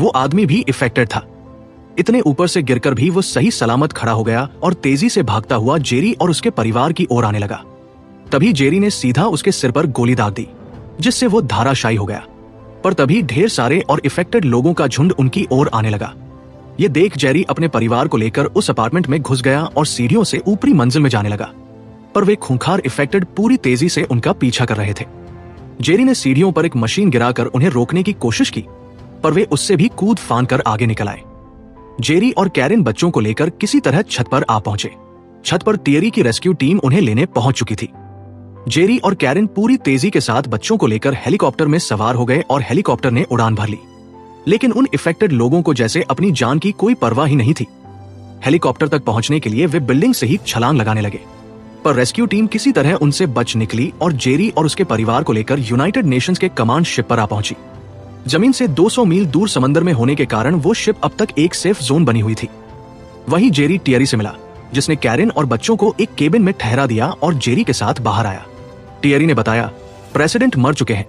वो आदमी भी इफेक्टेड था। इतने ऊपर से गिरकर भी वो सही सलामत खड़ा हो गया और तेजी से भागता हुआ जेरी और उसके परिवार की ओर आने लगा। तभी जेरी ने सीधा उसके सिर पर गोली दाग दी, जिससे वो धराशायी हो गया। पर तभी ढेर सारे और इफेक्टेड लोगों का झुंड उनकी ओर आने लगा। ये देख जेरी अपने परिवार को लेकर उस अपार्टमेंट में घुस गया और सीढ़ियों से ऊपरी मंजिल में जाने लगा। पर वे खूंखार इफेक्टेड पूरी तेजी से उनका पीछा कर रहे थे। जेरी ने सीढ़ियों पर एक मशीन गिराकर उन्हें रोकने की कोशिश की, पर वे उससे भी कूद फान कर आगे निकल आए। जेरी और कैरिन बच्चों को लेकर किसी तरह छत पर आ पहुंचे। छत पर टियरी की रेस्क्यू टीम उन्हें लेने पहुंच चुकी थी। जेरी और कैरिन पूरी तेजी के साथ बच्चों को लेकर हेलीकॉप्टर में सवार हो गए और हेलीकॉप्टर ने उड़ान भर ली। लेकिन उन इफेक्टेड लोगों को जैसे अपनी जान की कोई परवाह ही नहीं थी। हेलीकॉप्टर तक पहुंचने के लिए वे बिल्डिंग से ही छलांग लगाने लगे, पर रेस्क्यू टीम किसी तरह उनसे बच निकली और जेरी और उसके परिवार को लेकर यूनाइटेड नेशंस के कमांड शिप पर आ पहुंची। जमीन से 200 मील दूर समंदर में होने के कारण वो शिप अब तक एक सेफ जोन बनी हुई थी। वहीं जेरी टियरी से मिला, जिसने कैरिन और बच्चों को एक केबिन में ठहरा दिया और जेरी के साथ बाहर आया। टियरी ने बताया, प्रेसिडेंट मर चुके हैं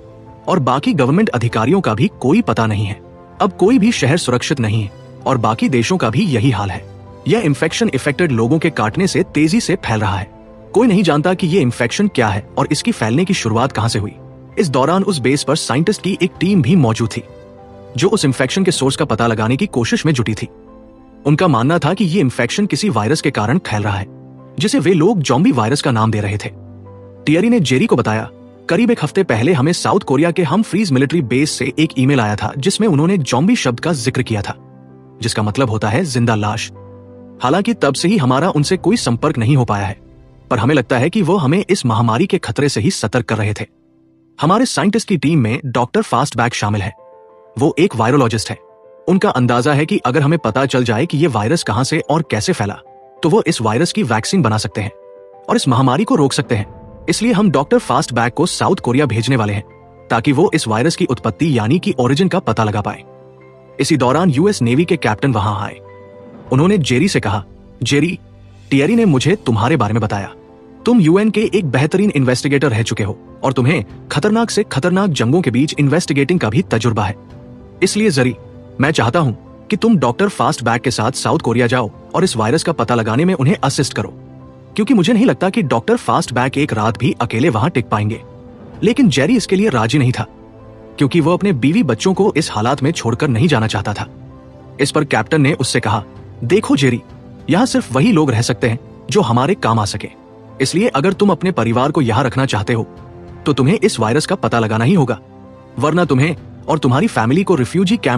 और बाकी गवर्नमेंट अधिकारियों का भी कोई पता नहीं है। अब कोई भी शहर सुरक्षित नहीं है और बाकी देशों का भी यही हाल है। यह इन्फेक्शन इफेक्टेड लोगों के काटने से तेजी से फैल रहा है। कोई नहीं जानता कि यह इन्फेक्शन क्या है और इसकी फैलने की शुरुआत कहां से हुई। इस दौरान उस बेस पर साइंटिस्ट की एक टीम भी मौजूद थी, जो उस इन्फेक्शन के सोर्स का पता लगाने की कोशिश में जुटी थी। उनका मानना था कि यह इन्फेक्शन किसी वायरस के कारण फैल रहा है, जिसे वे लोग ज़ॉम्बी वायरस का नाम दे रहे थे। टियरी ने जेरी को बताया, करीब एक हफ्ते पहले हमें साउथ कोरिया के हमफ्रीज मिलिट्री बेस से एक ईमेल आया था, जिसमें उन्होंने ज़ॉम्बी शब्द का जिक्र किया था, जिसका मतलब होता है जिंदा लाश। हालांकि तब से ही हमारा उनसे कोई संपर्क नहीं हो पाया है, पर हमें लगता है कि वो हमें इस महामारी के खतरे से ही सतर्क कर रहे थे। हमारे साइंटिस्ट की टीम में डॉक्टर फास्टबैक शामिल है। वो एक वायरोलॉजिस्ट है। उनका अंदाजा है कि अगर हमें पता चल जाए कि ये वायरस कहां से और कैसे फैला, तो वो इस वायरस की वैक्सीन बना सकते हैं और इस महामारी को रोक सकते हैं। इसलिए हम डॉक्टर फास्टबैक को साउथ कोरिया भेजने वाले हैं, ताकि वो इस वायरस की उत्पत्ति यानी कि ओरिजिन का पता लगा पाए। इसी दौरान यूएस नेवी के कैप्टन वहां आए। उन्होंने जेरी से कहा, जेरी, टियरी ने मुझे तुम्हारे बारे में बताया। तुम यूएन के एक बेहतरीन इन्वेस्टिगेटर रह चुके हो और तुम्हें खतरनाक से खतरनाक जंगों के बीच इन्वेस्टिगेटिंग का भी तजुर्बा है। इसलिए जरी, मैं चाहता हूं कि तुम डॉक्टर फास्टबैक के साथ साउथ कोरिया जाओ और इस वायरस का पता लगाने में उन्हें असिस्ट करो, क्योंकि मुझे नहीं लगता कि डॉक्टर फास्टबैक एक रात भी अकेले वहां टिक पाएंगे। लेकिन जेरी इसके लिए राजी नहीं था, क्योंकि वो अपने बीवी बच्चों को इस हालात में छोड़कर नहीं जाना चाहता था। इस पर कैप्टन ने उससे कहा, देखो जेरी, यहाँ सिर्फ वही लोग रह सकते हैं जो हमारे काम आ सके। इसलिए अगर तुम अपने परिवार को यहाँ रखना चाहते हो, तो तुम्हें इस वायरस का पता लगाना ही होगा, वरना तुम्हें और तुम्हारी फैमिली को रिफ्यूजी कैंप